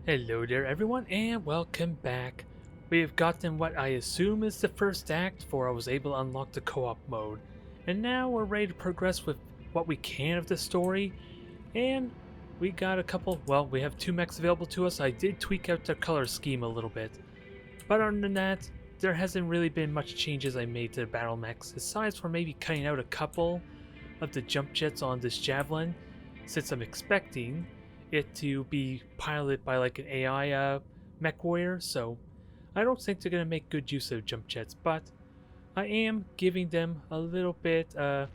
Hello there everyone and welcome back. We have gotten what I assume is the first act for I was able to unlock the co-op mode. And now we're ready to progress with what we can of the story. And we got we have two mechs available to us. I did tweak out their color scheme a little bit. But other than that, there hasn't really been much changes I made to the battle mechs, aside from maybe cutting out a couple of the jump jets on this javelin, since I'm expecting it to be piloted by like an AI Mechwarrior, so I don't think they're going to make good use of jump jets, but I am giving them a little bit, get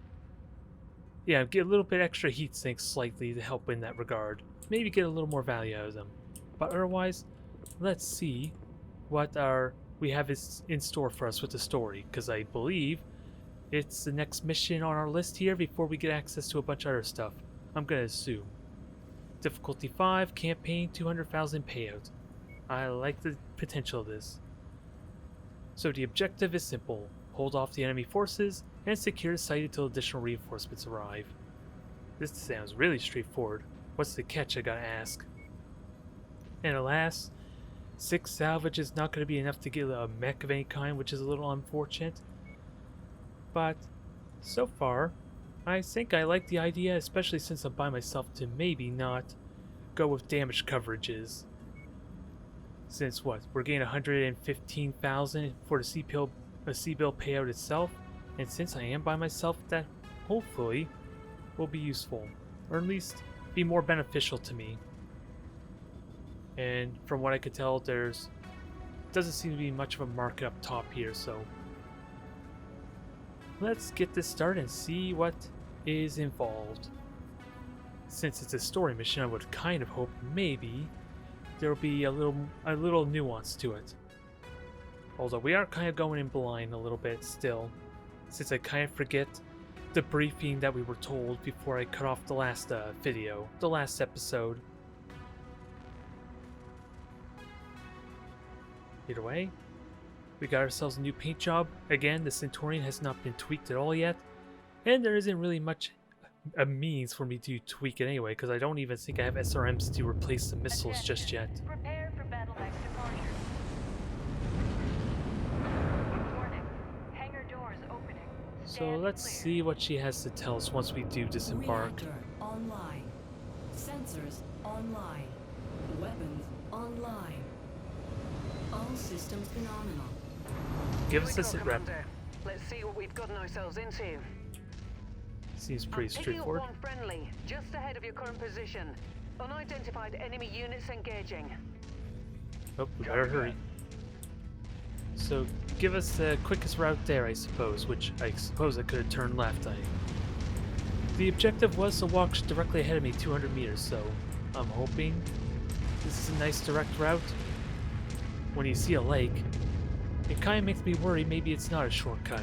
a little bit extra heat sinks slightly to help in that regard. Maybe get a little more value out of them. But otherwise, let's see what we have is in store for us with the story, because I believe it's the next mission on our list here before we get access to a bunch of other stuff. I'm going to assume. Difficulty 5, campaign 200,000 payout. I like the potential of this. So the objective is simple. Hold off the enemy forces and secure the site until additional reinforcements arrive. This sounds really straightforward. What's the catch, I gotta ask? And alas, 6 salvage is not going to be enough to get a mech of any kind, which is a little unfortunate. But so far, I think I like the idea, especially since I'm by myself, to maybe not go with damage coverages. Since we're getting 115,000 for the C-bill payout itself, and since I am by myself, that hopefully will be useful, or at least be more beneficial to me. And from what I could tell, doesn't seem to be much of a market up top here, so let's get this started and see what is involved. Since it's a story mission, I would kind of hope maybe there will be a little nuance to it. Although we are kind of going in blind a little bit still, since I kind of forget the briefing that we were told before I cut off the last the last episode. Either way, we got ourselves a new paint job. Again, the Centurion has not been tweaked at all yet, and there isn't really much a means for me to tweak it anyway, because I don't even think I have SRMs to replace the missiles just yet. Prepare for battle mech departure. Warning. Hangar doors opening. So let's see what she has to tell us once we do disembark. Reactor online. Sensors online. Weapons online. All systems phenomenal. Give us a sit rep. Let's see what we've gotten ourselves into. Seems pretty straightforward. Idiot 1 friendly, just ahead of your current position. Unidentified enemy units engaging. Oh, we better hurry. So give us the quickest route there, I suppose, which I suppose I could have turned left. The objective was to walk directly ahead of me 200 meters, so I'm hoping this is a nice direct route. When you see a lake, it kind of makes me worry maybe it's not a shortcut.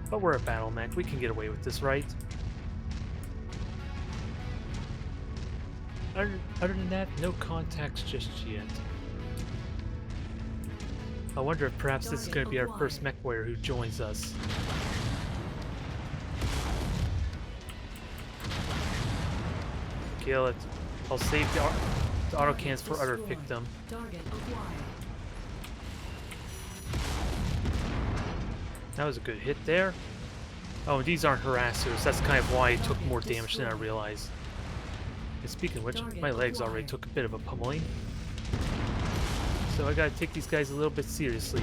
But we're a battle mech, we can get away with this, right? Other than that, no contacts just yet. I wonder if perhaps this is going to be our first Mechwarrior who joins us. Kill it. I'll save the autocans for other victim. Target acquired. That was a good hit there. Oh, these aren't harassers. That's kind of why it took more damage than I realized. And speaking of which, my legs already took a bit of a pummeling. So I gotta take these guys a little bit seriously.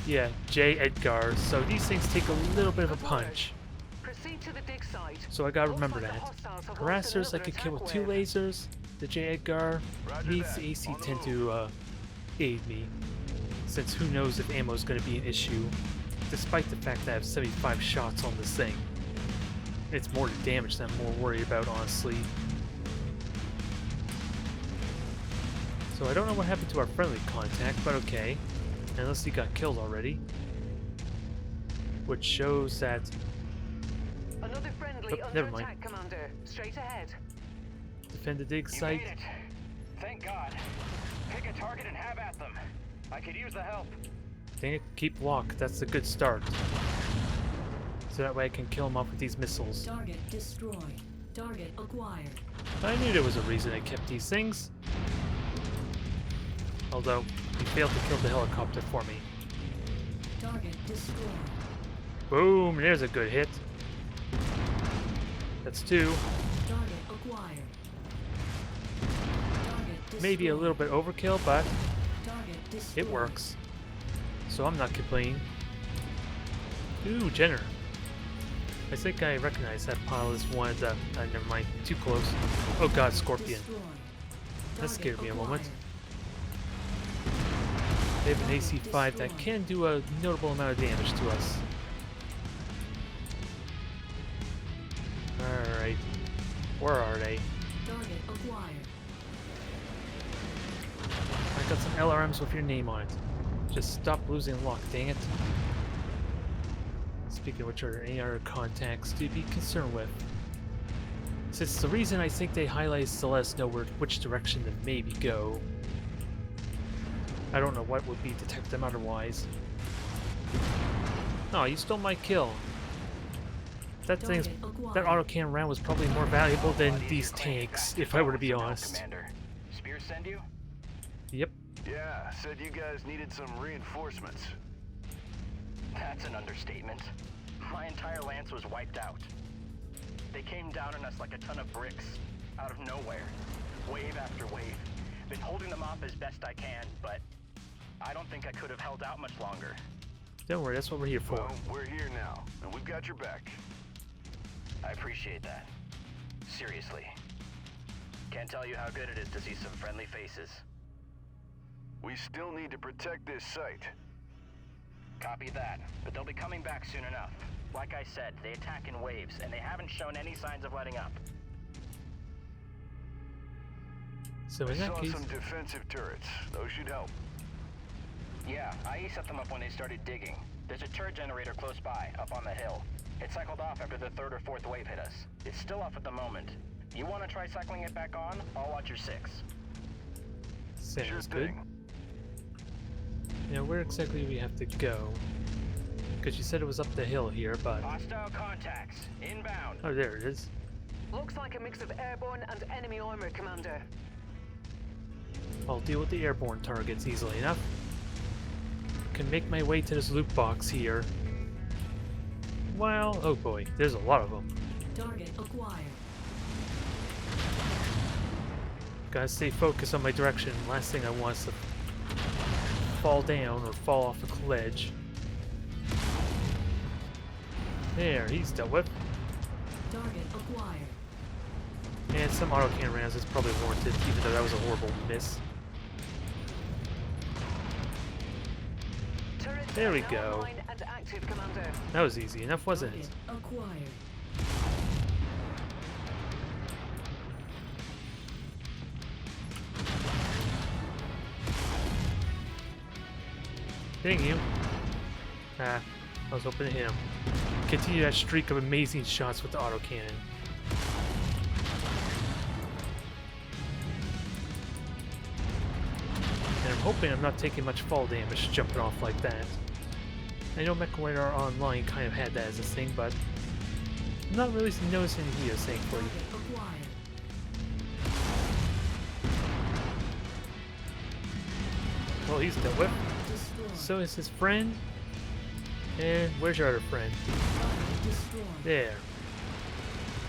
Yeah, J. Edgar. So these things take a little bit of a punch. Proceed to the dig site. So I gotta remember that. Harassers I could kill with 2 lasers. The J. Edgar needs the AC 10 to aid me, since who knows if ammo is going to be an issue, despite the fact that I have 75 shots on this thing. It's more the damage that I'm more worried about, honestly. So I don't know what happened to our friendly contact, but okay. Unless he got killed already. Which shows that... Another friendly under never mind. attack, Commander. Straight ahead. Defend the dig You site. made it. Thank God. Pick a target and have at them. I could use the help. Dang it, keep walk. That's a good start. So that way I can kill him off with these missiles. Target destroyed. Target acquired. I knew there was a reason I kept these things. Although, he failed to kill the helicopter for me. Target destroyed. Boom, there's a good hit. That's 2. Target acquired. Target destroyed. Maybe a little bit overkill, but Target destroyed. it works. So I'm not complaining. Ooh, Jenner. I think I recognize that pile as one of the... never mind. Too close. Oh god, Scorpion. Destroyed. That scared me a Target moment. acquired. They have an AC-5 that can do a notable amount of damage to us. Alright. Where are they? Target acquired. I got some LRMs with your name on it. Just stop losing luck, dang it. Speaking of which, are there any other contacts to be concerned with? Since the reason I think they highlight is to let us know which direction to maybe go. I don't know what would be to detect them otherwise. Oh, you stole my kill. That thing's... Target acquired. That autocannon round was probably more valuable than these tanks, if I were to be honest. Commander. Spears send you? Yep. Yeah, said you guys needed some reinforcements. That's an understatement. My entire lance was wiped out. They came down on us like a ton of bricks, out of nowhere. Wave after wave. Been holding them off as best I can, but I don't think I could have held out much longer. Don't worry, that's what we're here for. Well, we're here now, and we've got your back. I appreciate that. Seriously. Can't tell you how good it is to see some friendly faces. We still need to protect this site. Copy that, but they'll be coming back soon enough. Like I said, they attack in waves, and they haven't shown any signs of letting up. So I in that saw case... some defensive turrets. Those should help. Yeah, IE set them up when they started digging. There's a turret generator close by, up on the hill. It cycled off after the 3rd or 4th wave hit us. It's still off at the moment. You want to try cycling it back on? I'll watch your 6. Sounds Sure good. thing. Now, where exactly do we have to go? Because you said it was up the hill here, but... Hostile contacts, inbound. Oh, there it is. Looks like a mix of airborne and enemy armor, Commander. I'll deal with the airborne targets easily enough. Can make my way to this loot box here. Well, oh boy, there's a lot of them. Target acquired. Gotta stay focused on my direction. Last thing I want is to fall down or fall off a ledge. There, he's dealt with. Target acquired. And some autocannon rounds is probably warranted, even though that was a horrible miss. Turret There we now go. online and active, Commander. That was easy enough, wasn't it? Target acquired. Dang you. Ah, I was hoping to hit him. Continue that streak of amazing shots with the autocannon. And I'm hoping I'm not taking much fall damage jumping off like that. I know Mechwarrior Online kind of had that as a thing, but I'm not really noticing here, thankfully. Target acquired. Well, he's dealt with. Destroyed. So is his friend. And where's your other friend? Target destroyed. There.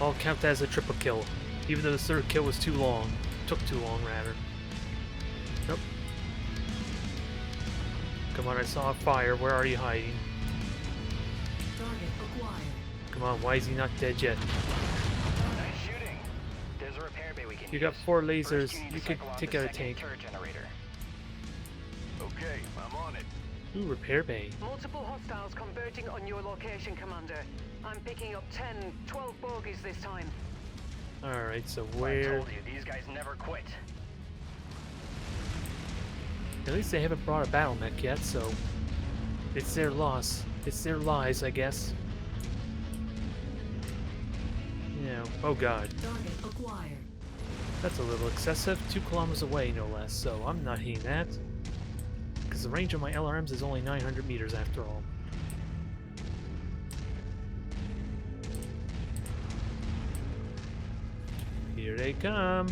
I'll count that as a triple kill, even though the 3rd kill was too long. Took too long, rather. Nope. Come on, I saw a fire. Where are you hiding? Target acquired. Come on, why is he not dead yet? Nice shooting. There's a repair bay we can You got use. 4 First, lasers. need to You could cycle off take the out a second tank. turret generator. Okay, I'm on it. Ooh, repair bay. Multiple hostiles converging on your location, Commander. I'm picking up 10, 12 bogies this time. Alright, so I where... told you, these guys never quit. At least they haven't brought a battle mech yet, so... It's their loss. It's their lies, I guess. Yeah, oh god. Target acquired. That's a little excessive. 2 kilometers away, no less, so I'm not hitting that. Because the range of my LRMs is only 900 meters after all. Here they come.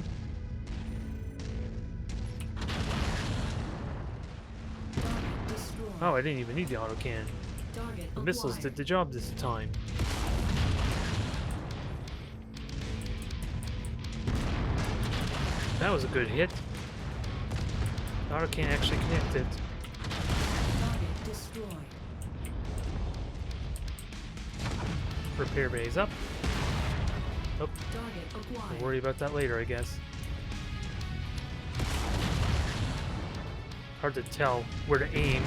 Target destroyed. Oh, I didn't even need the autocannon. Target The missiles acquired. did the job this time. That was a good hit. The autocannon actually connected. Target destroyed. Repair bay's up. Oh, Target we'll acquired. worry about that later, I guess. Hard to tell where to aim.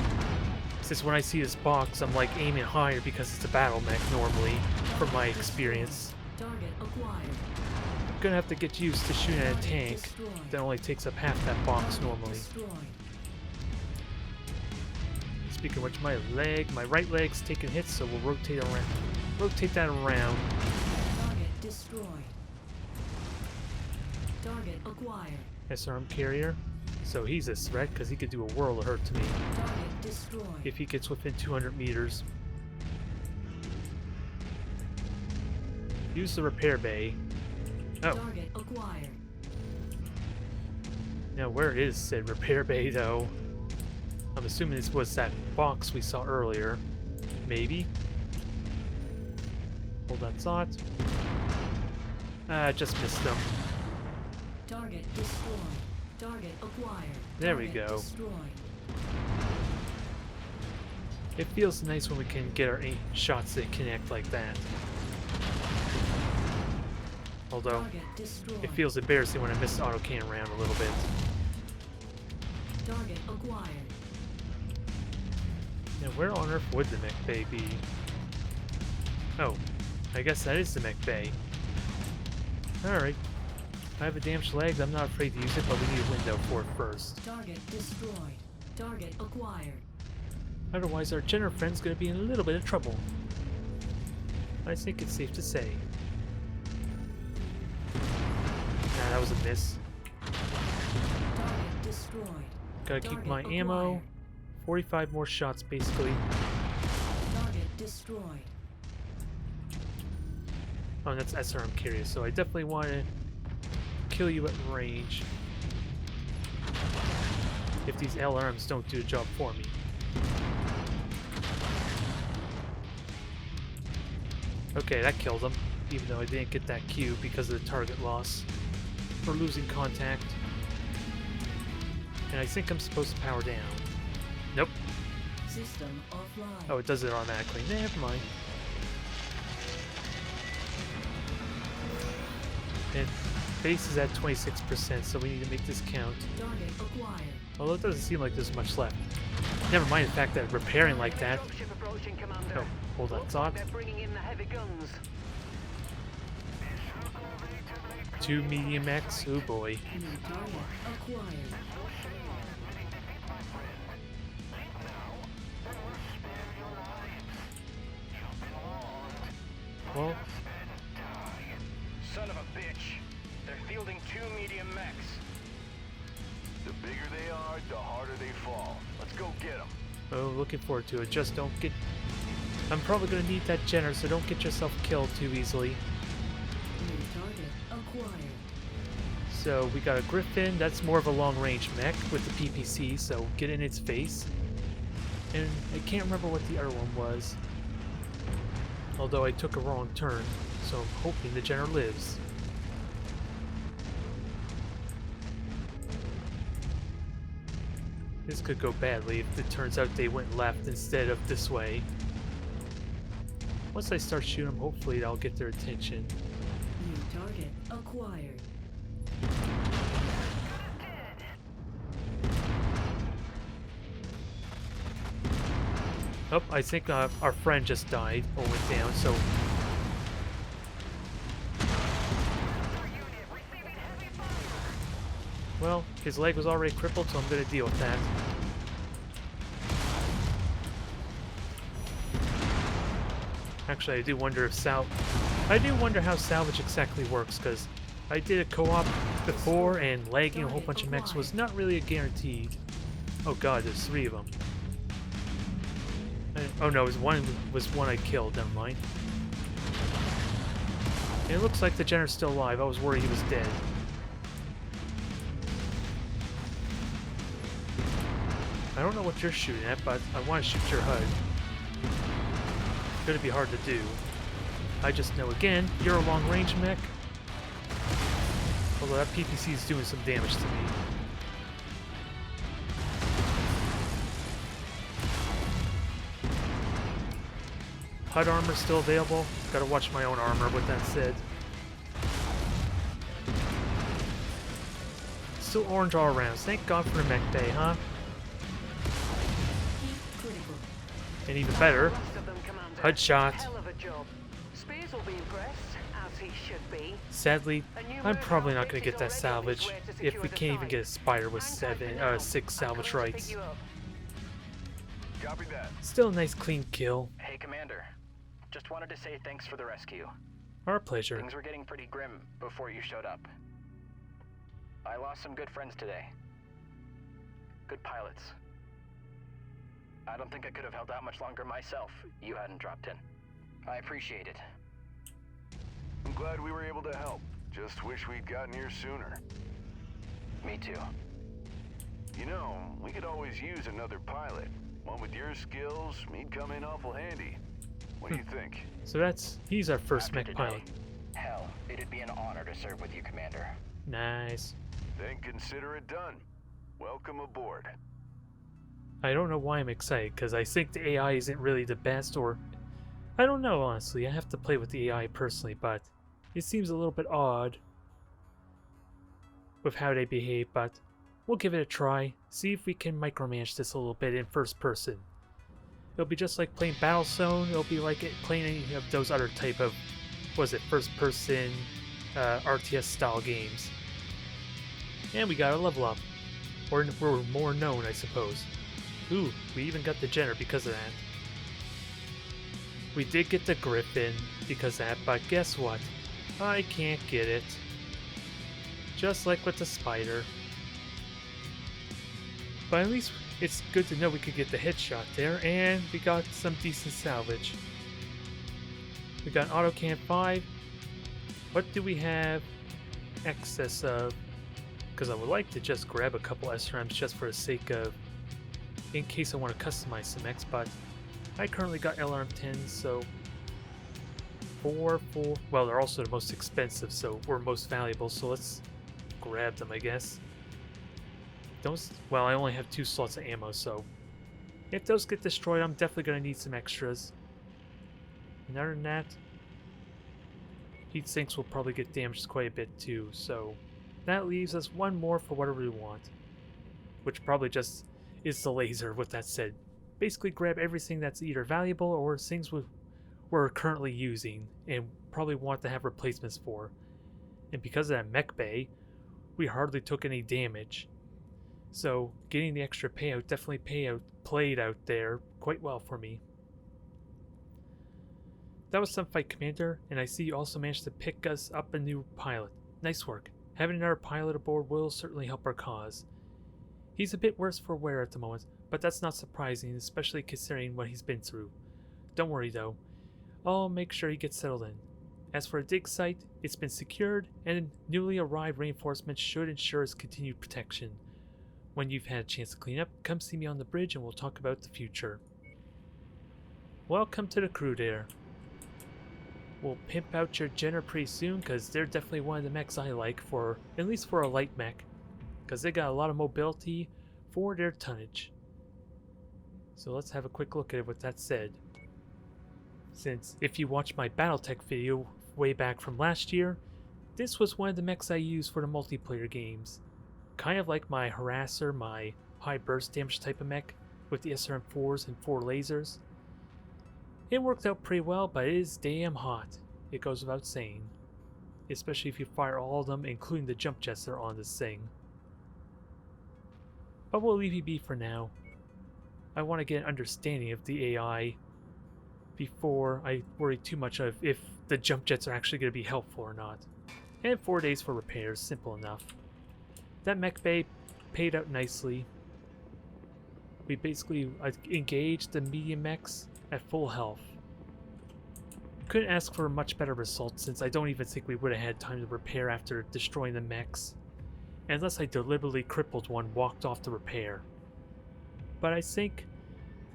Since when I see this box, I'm like aiming higher because it's a battle mech normally, from my experience. Target acquired. I'm gonna have to get used to shooting at a Target tank destroyed. that only takes up half that box Target normally. destroyed. Speaking of which, my right leg's taking hits, so we'll rotate around. Rotate that around. Target destroyed. Target acquired. SRM carrier. So he's a threat because he could do a world of hurt to me Target destroyed. if he gets within 200 meters. Use the repair bay. Oh, Target acquired. now where is said repair bay though? I'm assuming this was that box we saw earlier. Maybe? Hold that thought. Just missed them. Target destroyed. Target acquired. There we Target go. Destroyed. It feels nice when we can get our shots that connect like that. Although, Target destroyed. it feels embarrassing when I miss the autocannon round a little bit. Target acquired. Now, where on earth would the mech bay be? Oh, I guess that is the mech bay. Alright. I have a damn schlag. I'm not afraid to use it, but we need a window for it first. Target destroyed. Target acquired. Otherwise, our general friend's gonna be in a little bit of trouble. I think it's safe to say. Nah, that was a miss. Target destroyed. Gotta keep Target my ammo. acquired. 45 more shots, basically. Target destroyed. Oh, that's SRM carrier, so I definitely want to kill you at range. If these LRMs don't do the job for me. Okay, that killed him, even though I didn't get that Q because of the target loss. We're losing contact. And I think I'm supposed to power down. Nope. System offline. Oh, it does it automatically. Never mind. And base is at 26%, so we need to make this count. Target acquired. Although it doesn't seem like there's much left. Never mind the fact that repairing like that. Dropship approaching, Commander. Oh, hold on, Looks thought. like they're bringing in the heavy guns. 2 medium mechs. Oh boy. New target acquired. Well, Son of a bitch. They're fielding 2 medium mechs. The bigger they are, the harder they fall. Let's go get them. oh, looking forward to it. Just don't get. I'm probably gonna need that Jenner, so don't get yourself killed too easily. New target acquired. So we got a Griffin. That's more of a long-range mech with the PPC, so get in its face. And I can't remember what the other one was. Although I took a wrong turn, so I'm hoping the Jenner lives. This could go badly if it turns out they went left instead of this way. Once I start shooting them, hopefully I'll get their attention. New target acquired. Oh, I think our friend just died or went down, so... Well, his leg was already crippled, so I'm gonna deal with that. Actually, I do wonder if I do wonder how salvage exactly works, because I did a co-op before, and lagging a whole bunch of mechs was not really a guaranteed. Oh god, there's 3 of them. Oh no, it was one I killed, never mind. And it looks like the Jenner's still alive. I was worried he was dead. I don't know what you're shooting at, but I want to shoot your HUD. It's gonna be hard to do. I just know, again, you're a long-range mech. Although that PPC is doing some damage to me. HUD armor still available. Gotta watch my own armor, with that said. Still orange all around. Thank God for the mech bay, huh? Heat critical. And even better, Rest of them, Commander. HUD shot. Hell of a job. Spears will be impressed, as he should be. Sadly, A new I'm move probably not outfit going to get is that already salvage on its way to if secure we the can't even site. get a spider with Hang tight for now. 6 I'm coming salvage to pick rights. you up. Copy that. Still a nice clean kill. Hey, Commander. Just wanted to say thanks for the rescue. Our pleasure. Things were getting pretty grim before you showed up. I lost some good friends today. Good pilots. I don't think I could have held out much longer myself if you hadn't dropped in. I appreciate it. I'm glad we were able to help. Just wish we'd gotten here sooner. Me too. You know, we could always use another pilot. One with your skills, he'd come in awful handy. What do you think? So he's our first After mech today, pilot. Hell, it'd be an honor to serve with you, Commander. Nice. Then consider it done. Welcome aboard. I don't know why I'm excited, because I think the AI isn't really the best, or... I don't know, honestly. I have to play with the AI personally, but it seems a little bit odd with how they behave, but we'll give it a try. See if we can micromanage this a little bit in first person. It'll be just like playing Battlezone. It'll be like playing any of those other type of, what is it, first person RTS style games. And we got a level up. Or we're more known, I suppose. Ooh, we even got the Jenner because of that. We did get the Griffin because of that, but guess what? I can't get it. Just like with the Spider. But at least it's good to know we could get the headshot there, and we got some decent salvage. We got AutoCam 5. What do we have excess of? Because I would like to just grab a couple SRMs just for the sake of, in case I want to customize some X, but I currently got LRM 10s, so 4, well, they're also the most expensive, so we're most valuable, so let's grab them, I guess. Those, well, I only have 2 slots of ammo, so if those get destroyed, I'm definitely going to need some extras. And other than that, heat sinks will probably get damaged quite a bit too, so that leaves us one more for whatever we want, which probably just is the laser. With that said, basically grab everything that's either valuable or things we're currently using and probably want to have replacements for. And because of that mech bay, we hardly took any damage, so getting the extra payout definitely played out there quite well for me. That was some fight, Commander, and I see you also managed to pick us up a new pilot. Nice work. Having another pilot aboard will certainly help our cause. He's a bit worse for wear at the moment, but that's not surprising, especially considering what he's been through. Don't worry though, I'll make sure he gets settled in. As for a dig site, it's been secured, and newly arrived reinforcements should ensure its continued protection. When you've had a chance to clean up, come see me on the bridge and we'll talk about the future. Welcome to the crew there. We'll pimp out your Jenner pretty soon, because they're definitely one of the mechs I like, for at least for a light mech, because they got a lot of mobility for their tonnage. So let's have a quick look at it with that said. Since if you watched my Battletech video way back from last year, this was one of the mechs I used for the multiplayer games. Kind of like my Harasser, my high burst damage type of mech, with the SRM4s and 4 lasers. It worked out pretty well, but it is damn hot. It goes without saying. Especially if you fire all of them, including the jump jets that are on this thing. But we'll leave you be for now. I want to get an understanding of the AI before I worry too much of if the jump jets are actually going to be helpful or not. And 4 days for repairs, simple enough. That mech bay paid out nicely. We basically engaged the medium mechs at full health. Couldn't ask for a much better result since I don't even think we would have had time to repair after destroying the mechs, unless I deliberately crippled one walked off to repair. But I think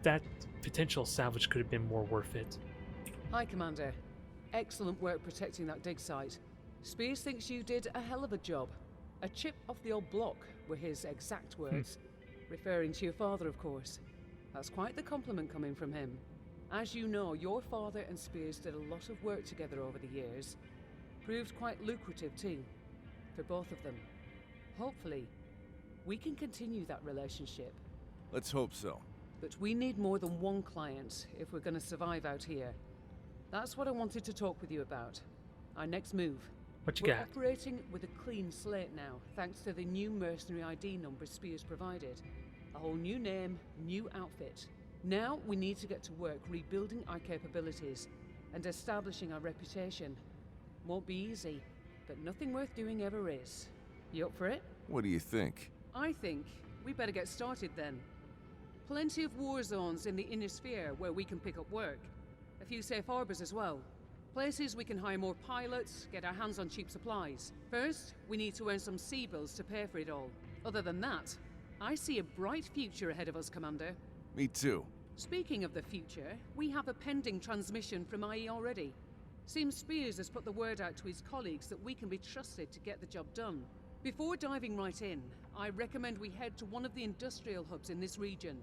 that potential salvage could have been more worth it. Hi, Commander. Excellent work protecting that dig site. Spears thinks you did a hell of a job. A chip off the old block were his exact words. Referring to your father, of course. That's quite the compliment coming from him. As you know, your father and Spears did a lot of work together over the years. Proved quite lucrative too, for both of them. Hopefully, we can continue that relationship. Let's hope so. But we need more than one client if we're going to survive out here. That's what I wanted to talk with you about. Our next move. What you We're got? operating with a clean slate now, thanks to the new Mercenary ID number Spears provided. A whole new name, new outfit. Now we need to get to work rebuilding our capabilities and establishing our reputation. Won't be easy, but nothing worth doing ever is. You up for it? What do you think? I think we better get started then. Plenty of war zones in the inner sphere where we can pick up work. A few safe harbors as well. Places we can hire more pilots, get our hands on cheap supplies. First, we need to earn some sea bills to pay for it all. Other than that, I see a bright future ahead of us, Commander. Me too. Speaking of the future, we have a pending transmission from IE already. Seems Spears has put the word out to his colleagues that we can be trusted to get the job done. Before diving right in, I recommend we head to one of the industrial hubs in this region.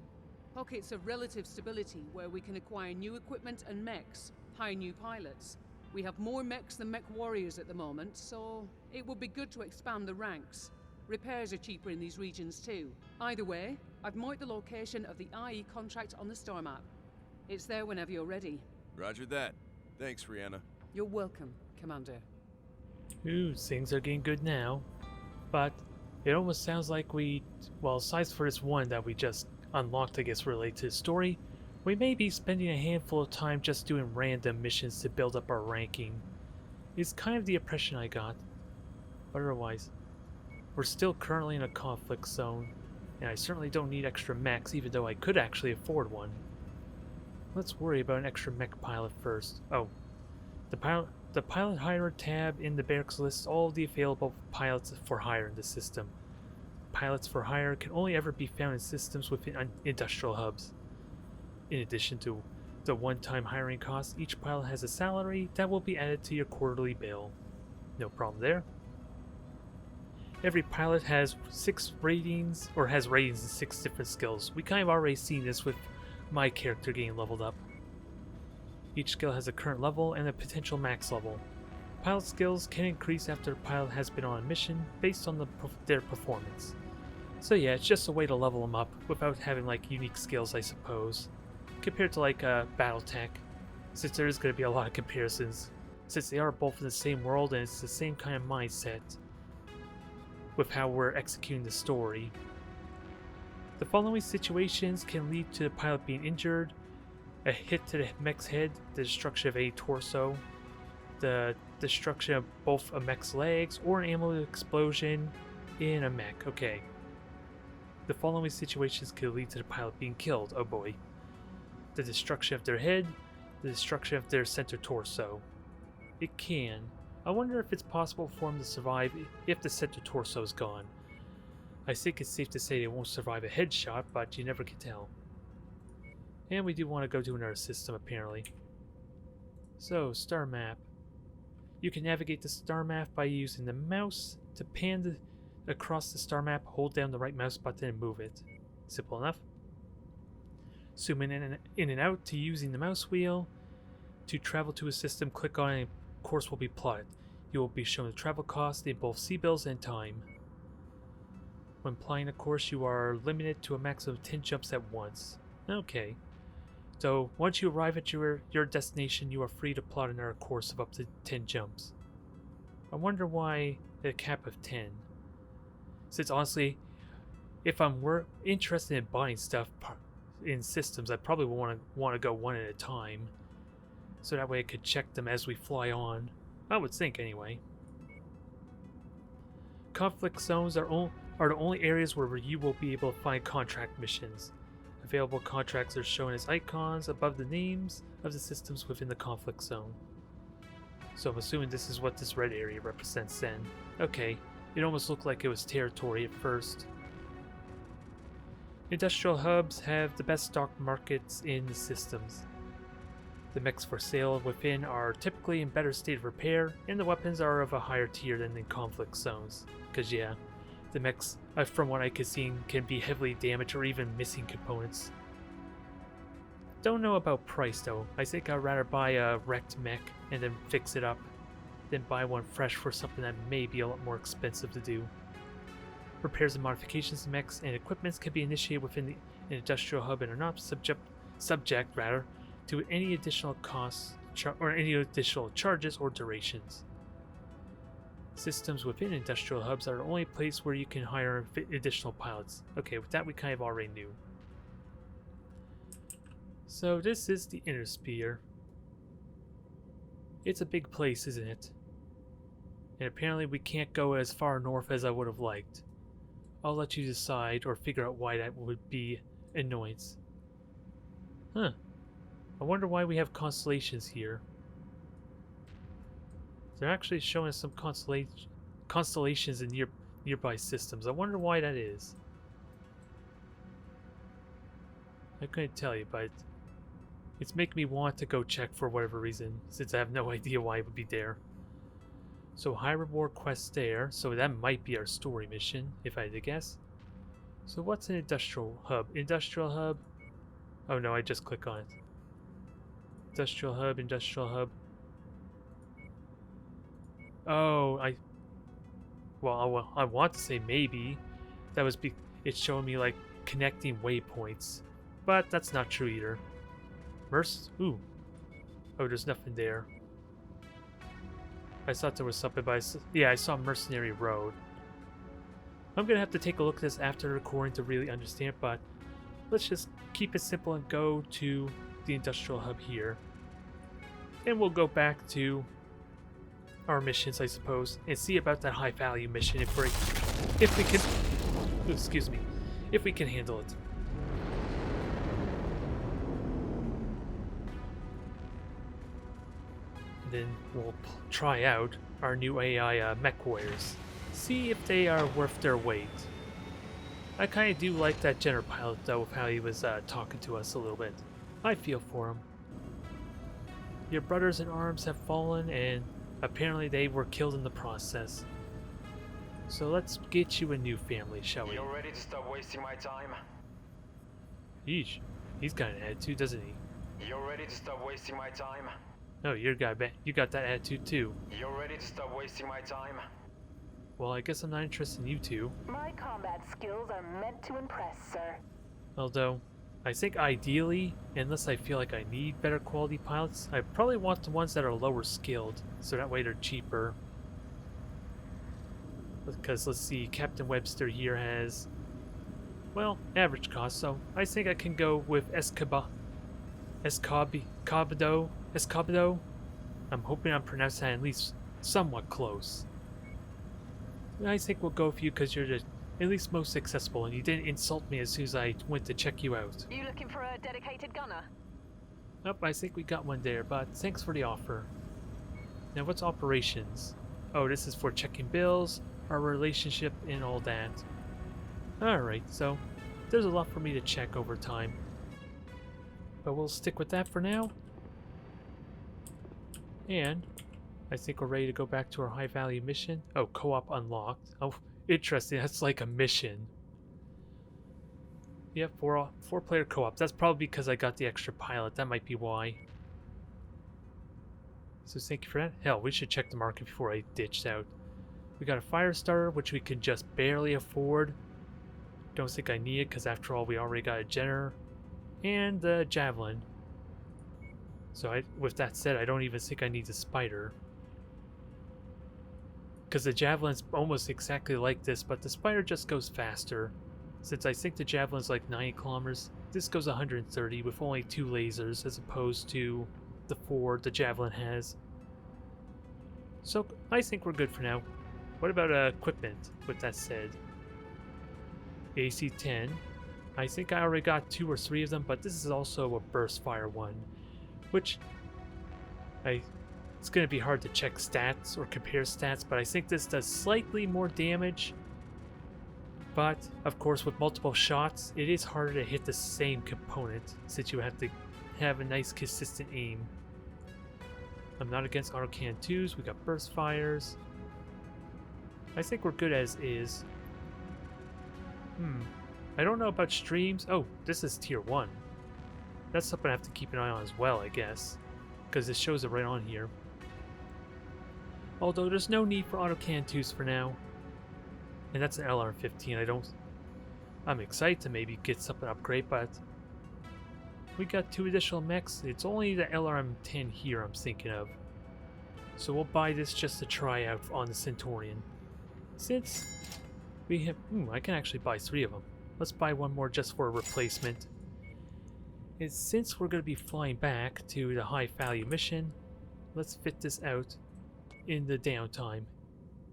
Pockets of relative stability where we can acquire new equipment and mechs, hire new pilots. We have more mechs than Mechwarriors at the moment, so it would be good to expand the ranks. Repairs are cheaper in these regions too. Either way, I've marked the location of the IE contract on the star map. It's there whenever you're ready. Roger that. Thanks, Rihanna. You're welcome, Commander. Ooh, things are getting good now. But it almost sounds like well, aside for this one that we just unlocked, I guess, related to the story, we may be spending a handful of time just doing random missions to build up our ranking. It's kind of the impression I got. But otherwise, we're still currently in a conflict zone, and I certainly don't need extra mechs, even though I could actually afford one. Let's worry about an extra mech pilot first. Oh, the pilot hire tab in the barracks lists all of the available pilots for hire in the system. Pilots for hire can only ever be found in systems within industrial hubs. In addition to the one-time hiring costs, each pilot has a salary that will be added to your quarterly bill. No problem there. Every pilot has 6 ratings, or has ratings in 6 different skills. We kind of already seen this with my character getting leveled up. Each skill has a current level and a potential max level. Pilot skills can increase after a pilot has been on a mission based on their performance. So yeah, it's just a way to level them up without having like unique skills, I suppose. Compared to like Battletech, since there is going to be a lot of comparisons, since they are both in the same world and it's the same kind of mindset with how we're executing the story. The following situations can lead to the pilot being injured: a hit to the mech's head, the destruction of a torso, the destruction of both a mech's legs, or an ammo explosion in a mech. Okay. The following situations could lead to the pilot being killed. Oh boy. The destruction of their head, the destruction of their center torso. It can. I wonder if it's possible for them to survive if the center torso is gone. I think it's safe to say they won't survive a headshot, but you never can tell. And we do want to go to another system, apparently. So, star map. You can navigate the star map by using the mouse. To pan across the star map, hold down the right mouse button and move it. Simple enough. Zoom in and out to using the mouse wheel. To travel to a system, click on it and a course will be plotted. You will be shown the travel cost in both sea bills and time. When plying a course, you are limited to a maximum of 10 jumps at once. Okay. So, once you arrive at your destination, you are free to plot another course of up to 10 jumps. I wonder why a cap of 10. Since honestly, if I'm interested in buying stuff in systems, I probably want to go one at a time. So that way I could check them as we fly on. I would think, anyway. Conflict zones are the only areas where you will be able to find contract missions. Available contracts are shown as icons above the names of the systems within the conflict zone. So I'm assuming this is what this red area represents then. Okay, it almost looked like it was territory at first. Industrial hubs have the best stock markets in the systems. The mechs for sale within are typically in better state of repair, and the weapons are of a higher tier than in conflict zones. Cause yeah, the mechs, from what I could see, can be heavily damaged or even missing components. Don't know about price though. I think I'd rather buy a wrecked mech and then fix it up than buy one fresh for something that may be a lot more expensive to do. Repairs and modifications to mechs and equipments can be initiated within an industrial hub and are not subject to any additional costs or any additional charges or durations. Systems within industrial hubs are the only place where you can hire additional pilots. Okay, with that we kind of already knew. So this is the inner sphere. It's a big place, isn't it? And apparently we can't go as far north as I would have liked. I'll let you decide or figure out why that would be annoyance. Huh. I wonder why we have constellations here. They're actually showing us some constellations in nearby systems. I wonder why that is. I couldn't tell you, but it's making me want to go check for whatever reason, since I have no idea why it would be there. So high reward quest there, so that might be our story mission, if I had to guess. So what's an industrial hub? Industrial hub? Oh no, I just click on it. Industrial hub, industrial hub. Oh, I want to say maybe. That was it's showing me like connecting waypoints. But that's not true either. Ooh. Oh, there's nothing there. I thought there was something, but yeah, I saw Mercenary Road. I'm gonna have to take a look at this after recording to really understand, but let's just keep it simple and go to the industrial hub here. And we'll go back to our missions, I suppose, and see about that high value mission if we can excuse me, if we can handle it. Then we'll try out our new AI Mechwarriors. See if they are worth their weight. I kind of do like that Jenner pilot though, with how he was talking to us a little bit. I feel for him. Your brothers in arms have fallen, and apparently they were killed in the process. So let's get you a new family, shall we? You're ready to stop wasting my time? Yeesh. He's got an attitude, doesn't he? You're ready to stop wasting my time? Oh, you got that attitude too. You're ready to stop wasting my time? Well, I guess I'm not interested in you two. My combat skills are meant to impress, sir. Although, I think ideally, unless I feel like I need better quality pilots, I probably want the ones that are lower skilled, so that way they're cheaper. Because let's see, Captain Webster here has, well, average cost, so I think I can go with Escobedo. I'm hoping I'm pronouncing that at least somewhat close. I think we'll go with you because you're the at least most accessible, and you didn't insult me as soon as I went to check you out. You looking for a dedicated gunner? Nope, I think we got one there, but thanks for the offer. Now what's operations? Oh, this is for checking bills, our relationship, and all that. Alright, so there's a lot for me to check over time. But we'll stick with that for now. And I think we're ready to go back to our high value mission. Oh, co-op unlocked. Oh, interesting. That's like a mission. Yep, four player co-op. That's probably because I got the extra pilot. That might be why. So thank you for that. Hell, we should check the market before I ditched out. We got a fire starter, which we can just barely afford. Don't think I need it because after all, we already got a Jenner and the javelin. So with that said, I don't even think I need the spider. Because the javelin's almost exactly like this, but the spider just goes faster. Since I think the javelin's like 90 kilometers, this goes 130 with only 2 lasers as opposed to the 4 the javelin has. So I think we're good for now. What about equipment, with that said? AC-10. I think I already got 2 or 3 of them, but this is also a burst fire one. Which it's going to be hard to check stats or compare stats, but I think this does slightly more damage. But, of course, with multiple shots, it is harder to hit the same component, since you have to have a nice consistent aim. I'm not against autocannon 2s, we got burst fires. I think we're good as is. I don't know about streams. Oh, this is tier 1. That's something I have to keep an eye on as well, I guess. Because it shows it right on here. Although there's no need for autocannon 2s for now. And that's an LR15. I'm excited to maybe get something upgrade, but we got 2 additional mechs. It's only the LRM10 here I'm thinking of. So we'll buy this just to try out on the Centurion. Since we have... I can actually buy 3 of them. Let's buy one more just for a replacement. And since we're going to be flying back to the high value mission, let's fit this out in the downtime.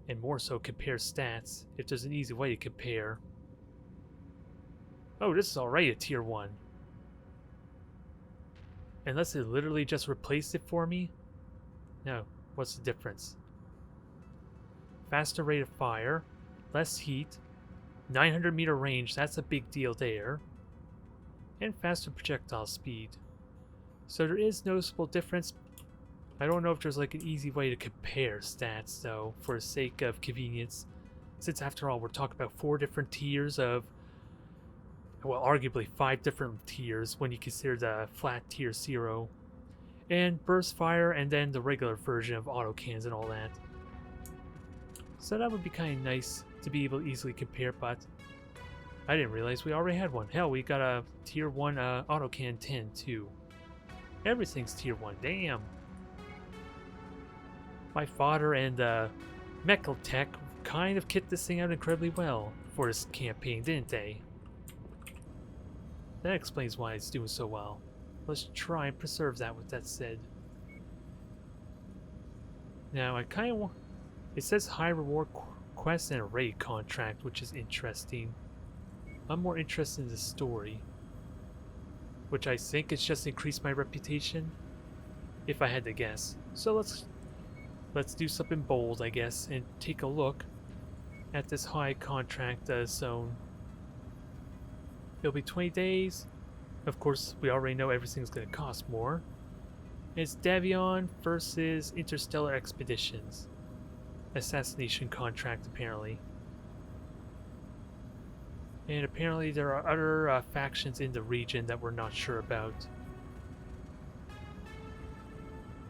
And more so compare stats, if there's an easy way to compare. Oh, this is already a tier 1. Unless it literally just replaced it for me? No, what's the difference? Faster rate of fire, less heat, 900 meter range, that's a big deal there. And faster projectile speed. So there is noticeable difference. I don't know if there's like an easy way to compare stats though, for the sake of convenience. Since after all, we're talking about 4 different tiers of, well, arguably 5 different tiers when you consider the flat tier 0. And burst fire, and then the regular version of autocannons and all that. So that would be kind of nice to be able to easily compare, but I didn't realize we already had one. Hell, we got a tier 1 autocannon 10 too. Everything's tier 1, damn. My father and Mechwarrior kind of kit this thing out incredibly well for this campaign, didn't they? That explains why it's doing so well. Let's try and preserve that with that said. Now, I kind of want... It says high reward quest and a raid contract, which is interesting. I'm more interested in the story, which I think has just increased my reputation, if I had to guess. So let's do something bold, I guess, and take a look at this high contract zone. It'll be 20 days. Of course, we already know everything's going to cost more. It's Davion versus Interstellar Expeditions. Assassination contract, apparently. And apparently there are other factions in the region that we're not sure about.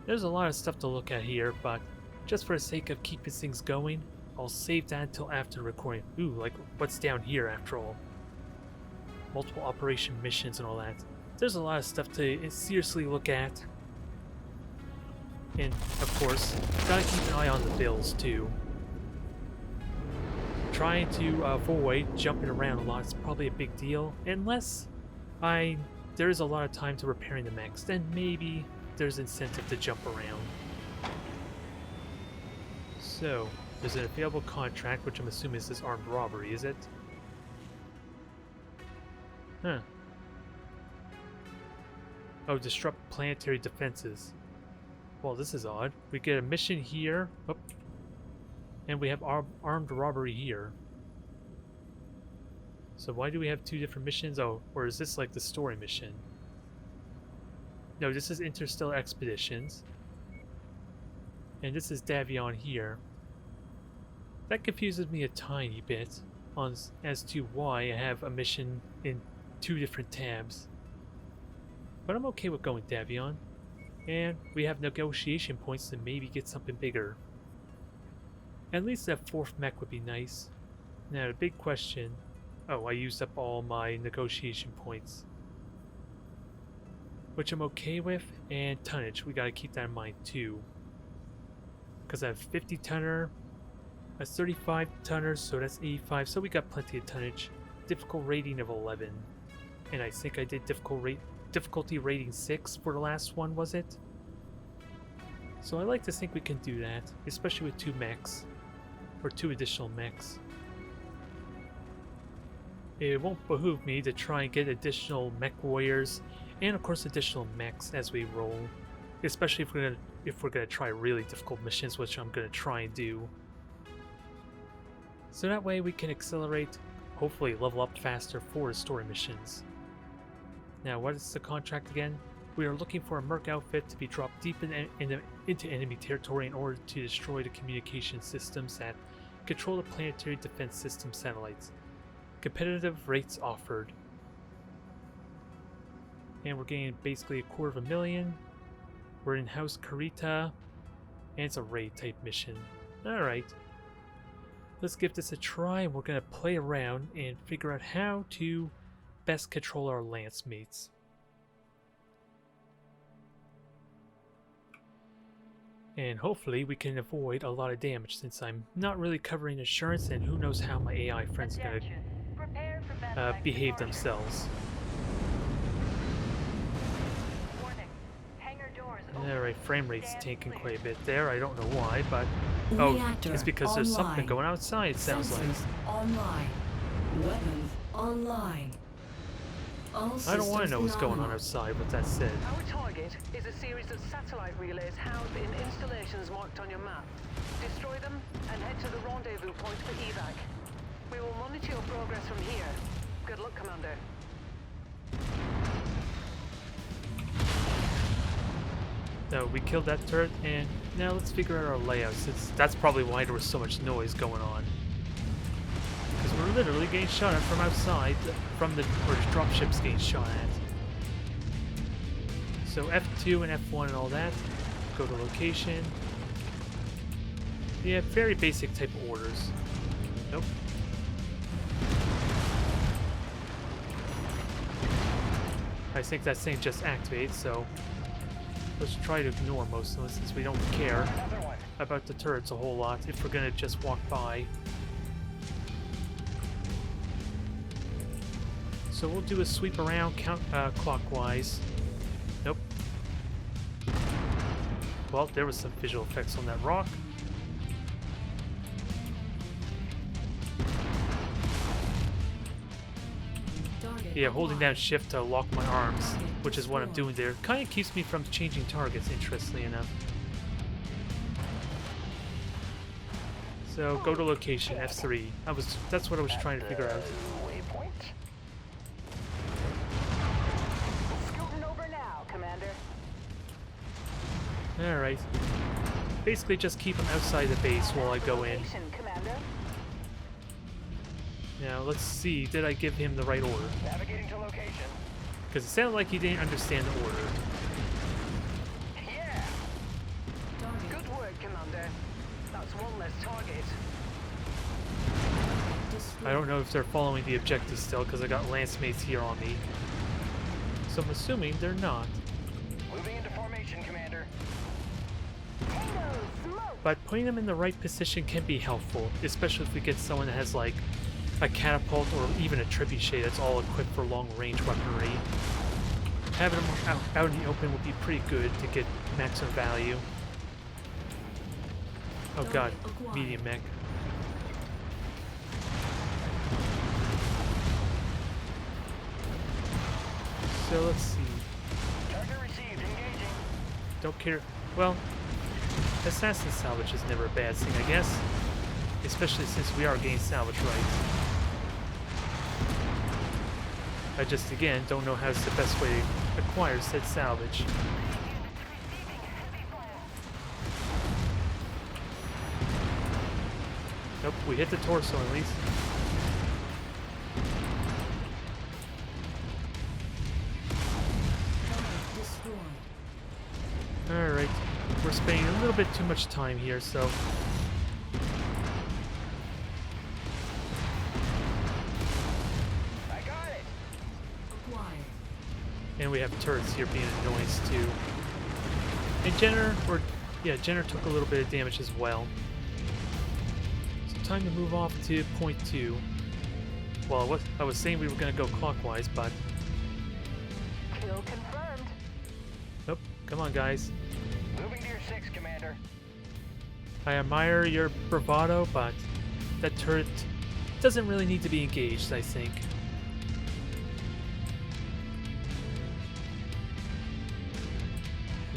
There's a lot of stuff to look at here, but just for the sake of keeping things going, I'll save that until after recording. Ooh, like what's down here after all? Multiple operation missions and all that. There's a lot of stuff to seriously look at. And, of course, gotta keep an eye on the bills, too. Trying to avoid jumping around a lot is probably a big deal. Unless there is a lot of time to repairing the mechs, then maybe there's incentive to jump around. So, there's an available contract, which I'm assuming is this armed robbery, is it? Huh. Oh, disrupt planetary defenses. Well, this is odd. We get a mission here. Oh. And we have armed robbery here. So why do we have 2 different missions? Oh, or is this like the story mission? No, this is Interstellar Expeditions. And this is Davion here. That confuses me a tiny bit as to why I have a mission in 2 different tabs. But I'm okay with going Davion. And we have negotiation points to maybe get something bigger. At least that 4th mech would be nice. Now the big question... Oh, I used up all my negotiation points. Which I'm okay with. And tonnage, we gotta keep that in mind too. Because I have 50 tonner, a 35 tonner, so that's 85. So we got plenty of tonnage. Difficult rating of 11. And I think I did difficulty rating 6 for the last one, was it? So I like to think we can do that, especially with 2 mechs, or 2 additional mechs. It won't behoove me to try and get additional Mechwarriors, and of course additional mechs as we roll, especially if we're going to if we're going to try really difficult missions, which I'm going to try and do. So that way we can accelerate, hopefully level up faster for the story missions. Now, what is the contract again? We are looking for a merc outfit to be dropped deep into enemy territory in order to destroy the communication systems that control the planetary defense system satellites. Competitive rates offered. And we're getting basically $250,000. We're in House Karita, and it's a raid type mission. Alright. Let's give this a try, and we're going to play around and figure out how to best control our lance mates. And hopefully we can avoid a lot of damage, since I'm not really covering insurance, and who knows how my AI friends are going Attention. Prepare for to battle next behave departure. themselves. Warning. Hangar doors open. Alright, frame rate's Stand taking clear. quite a bit there. I don't know why, but... Oh, Reactor it's because there's something online. going outside, it sounds like. Sensors online. Weapons online. All I don't want to systems know what's going on nominal. outside, with that said. Our target is a series of satellite relays housed in installations marked on your map. Destroy them and head to the rendezvous point for evac. We will monitor your progress from here. Good luck, Commander. So we killed that turret, and now let's figure out our layouts. That's probably why there was so much noise going on. Because we're literally getting shot at from outside, from the dropships getting shot at. So F2 and F1 and all that. Go to location. Yeah, very basic type of orders. Nope. I think that thing just activates, so let's try to ignore most of them, since we don't care Another one. about the turrets a whole lot if we're gonna just walk by. So we'll do a sweep around clockwise. Nope. Well, there was some visual effects on that rock. Target Yeah, holding down acquired. shift to lock my arms, which is what I'm doing there, kind of keeps me from changing targets, interestingly enough. So go to location, F3. That's what I was trying to figure out. Waypoint. Scooting over now, Commander. Alright. Basically just keep them outside the base while I go in. Location, Commander. Now let's see, did I give him the right order? Navigating to location. Because it sounded like he didn't understand the order. Yeah. Target Good work, Commander. That's one less target. destroyed. I don't know if they're following the objective still, because I got lance mates here on me. So I'm assuming they're not. Moving into formation, Commander. But putting them in the right position can be helpful, especially if we get someone that has like a catapult or even a trebuchet that's all equipped for long-range weaponry. Having them out in the open would be pretty good to get maximum value. Oh god, medium mech. So let's see. Target received. Engaging. Don't care. Well, assassin salvage is never a bad thing, I guess. Especially since we are getting salvage rights. I just, again, don't know how's the best way to acquire said salvage. Nope, we hit the torso at least. Target destroyed. Alright, we're spending a little bit too much time here, so... I got it. Acquired. And we have turrets here being a noise too. And Jenner took a little bit of damage as well. So time to move off to point 2. Well, I was saying we were going to go clockwise, but... Kill confirmed. Nope, come on guys. Moving to your 6, Commander. I admire your bravado, but that turret doesn't really need to be engaged, I think.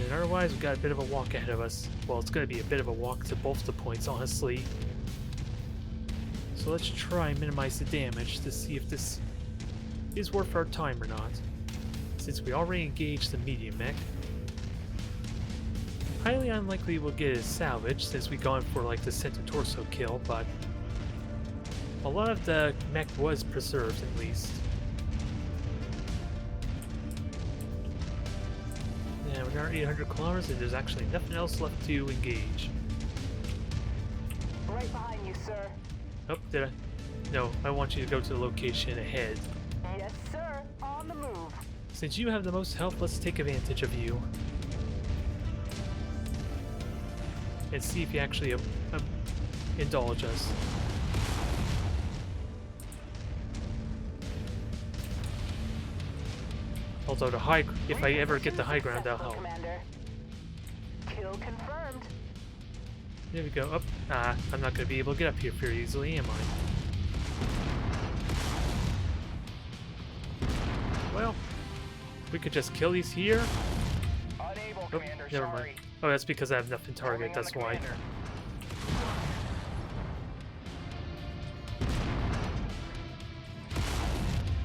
And otherwise, we've got a bit of a walk ahead of us. Well, it's going to be a bit of a walk to both the points, honestly. So let's try and minimize the damage to see if this is worth our time or not. Since we already engaged the medium mech. Highly unlikely we'll get it salvaged since we've gone for like the center torso kill, but a lot of the mech was preserved at least. Yeah, we got 800 kilometers and there's actually nothing else left to engage. Right behind you, sir. Oh, did I? No, I want you to go to the location ahead. Yes, sir. On the move. Since you have the most health, let's take advantage of you. And see if you actually indulge us. Although the high, if I ever get the high ground, that'll help. Commander. Kill confirmed. There we go. Up. I'm not going to be able to get up here very easily, am I? Well, we could just kill these here. Unable, Oh, Commander, never mind. sorry. Oh, that's because I have nothing target. Calling on That's the why. commander.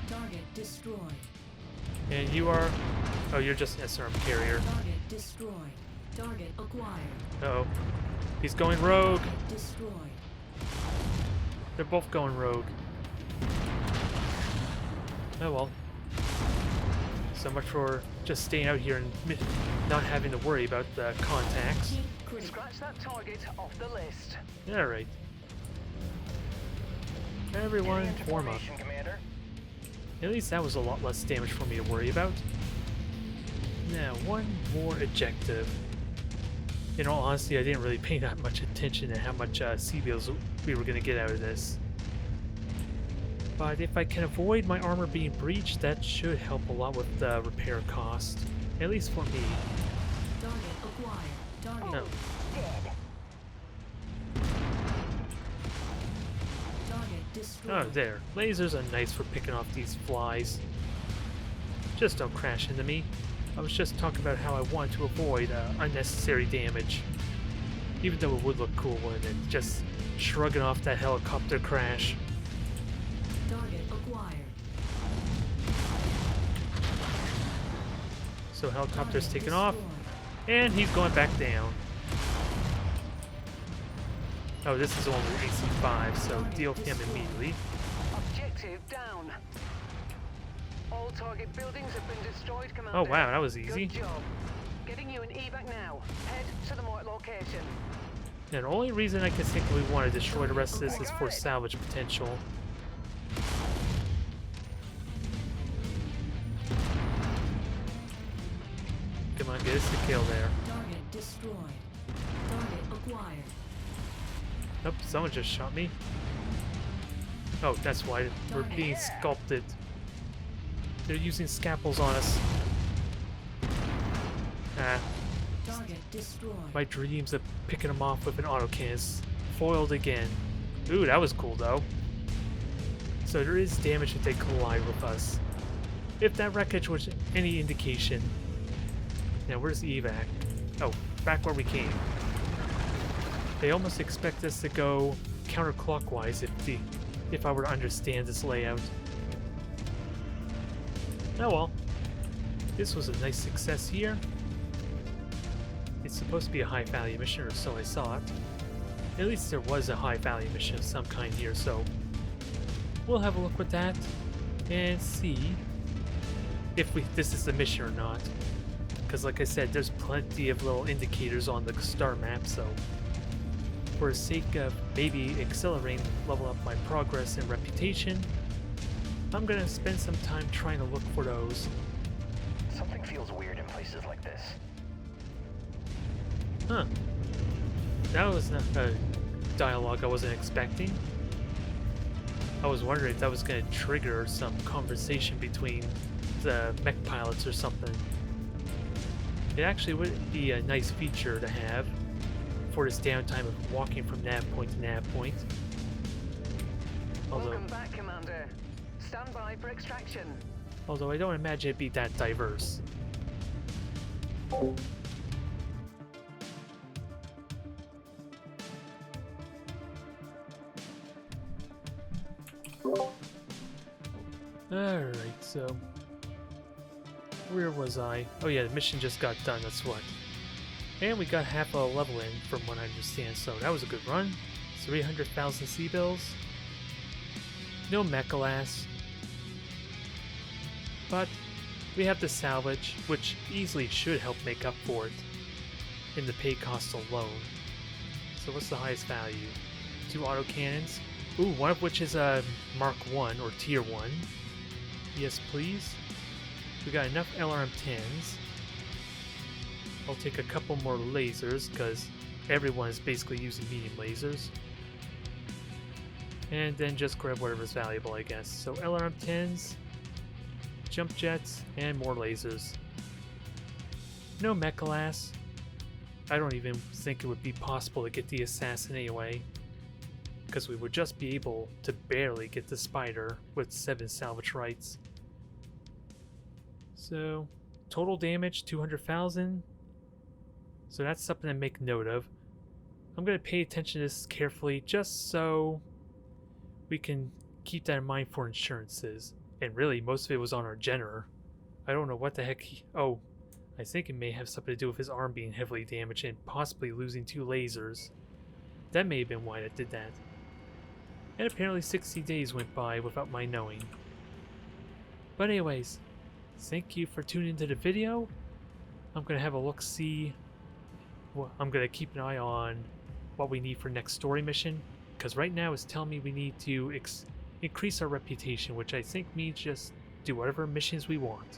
Target destroyed. And you are. Oh, you're just an SRM carrier. Target destroyed. Target acquired. Uh-oh. He's going rogue. Target destroyed. They're both going rogue. Oh well. So much for just staying out here and not having to worry about the contacts. Hit critical. Scratch that target off the list. Alright. Everyone, Getting into form up. formation, Commander. At least that was a lot less damage for me to worry about. Now, one more objective. In all honesty, I didn't really pay that much attention to how much CBOs we were going to get out of this. But if I can avoid my armor being breached, that should help a lot with the repair cost. At least for me. Target acquired. Target No. Target destroyed. Oh, there. Lasers are nice for picking off these flies. Just don't crash into me. I was just talking about how I want to avoid unnecessary damage. Even though it would look cool and then just shrugging off that helicopter crash. Target acquired. So helicopter's Target taking off, destroyed. and he's going back down. Oh, this is only AC5, so deal with him immediately. Objective down. All target buildings have been destroyed, Commander. Oh wow, that was easy. Good job. Getting you an evac now. Head to the marked location. And the only reason I can think we want to destroy the rest of this is for salvage potential. Come on, get us the kill there. Target destroyed. Target acquired. Nope, someone just shot me. Oh, that's why we're being sculpted. They're using scalpels on us. Ah, Target destroyed. my dreams of picking them off with an autocannon foiled again. Ooh, that was cool though. So there is damage if they collide with us. If that wreckage was any indication. Now where's the evac? Oh, back where we came. They almost expect us to go counterclockwise if I were to understand this layout. Oh well. This was a nice success here. It's supposed to be a high value mission, or so I saw it. At least there was a high value mission of some kind here, so we'll have a look with that and see if this is the mission or not. Because like I said, there's plenty of little indicators on the star map, so for the sake of maybe accelerating, level up my progress and reputation, I'm gonna spend some time trying to look for those. Something feels weird in places like this. Huh. That was not a dialogue I wasn't expecting. I was wondering if that was going to trigger some conversation between the mech pilots or something. It actually would be a nice feature to have for this downtime of walking from nav point to nav point. Welcome back, Commander. Stand by for extraction. Although I don't imagine it'd be that diverse. Alright, so... where was I? Oh yeah, the mission just got done, that's what. And we got half a level in, from what I understand, so that was a good run. 300,000 sea bills. No mechalas. But we have the salvage, which easily should help make up for it in the pay cost alone. So what's the highest value? 2 autocannons. Ooh, one of which is a Mark 1 or Tier 1. Yes, please. We got enough LRM-10s. I'll take a couple more lasers, because everyone is basically using medium lasers. And then just grab whatever's valuable, I guess. So LRM-10s, jump jets, and more lasers. No mechalas. I don't even think it would be possible to get the assassin anyway, because we would just be able to barely get the spider with 7 salvage rights. So, total damage 200,000. So that's something to make note of. I'm going to pay attention to this carefully just so we can keep that in mind for insurances. And really, most of it was on our Jenner. I don't know what the heck oh, I think it may have something to do with his arm being heavily damaged and possibly losing 2 lasers. That may have been why that did that. And apparently 60 days went by without my knowing. But anyways, thank you for tuning into the video. I'm going to have a look-see. Well, I'm going to keep an eye on what we need for next story mission, because right now it's telling me we need to increase our reputation, which I think means just do whatever missions we want.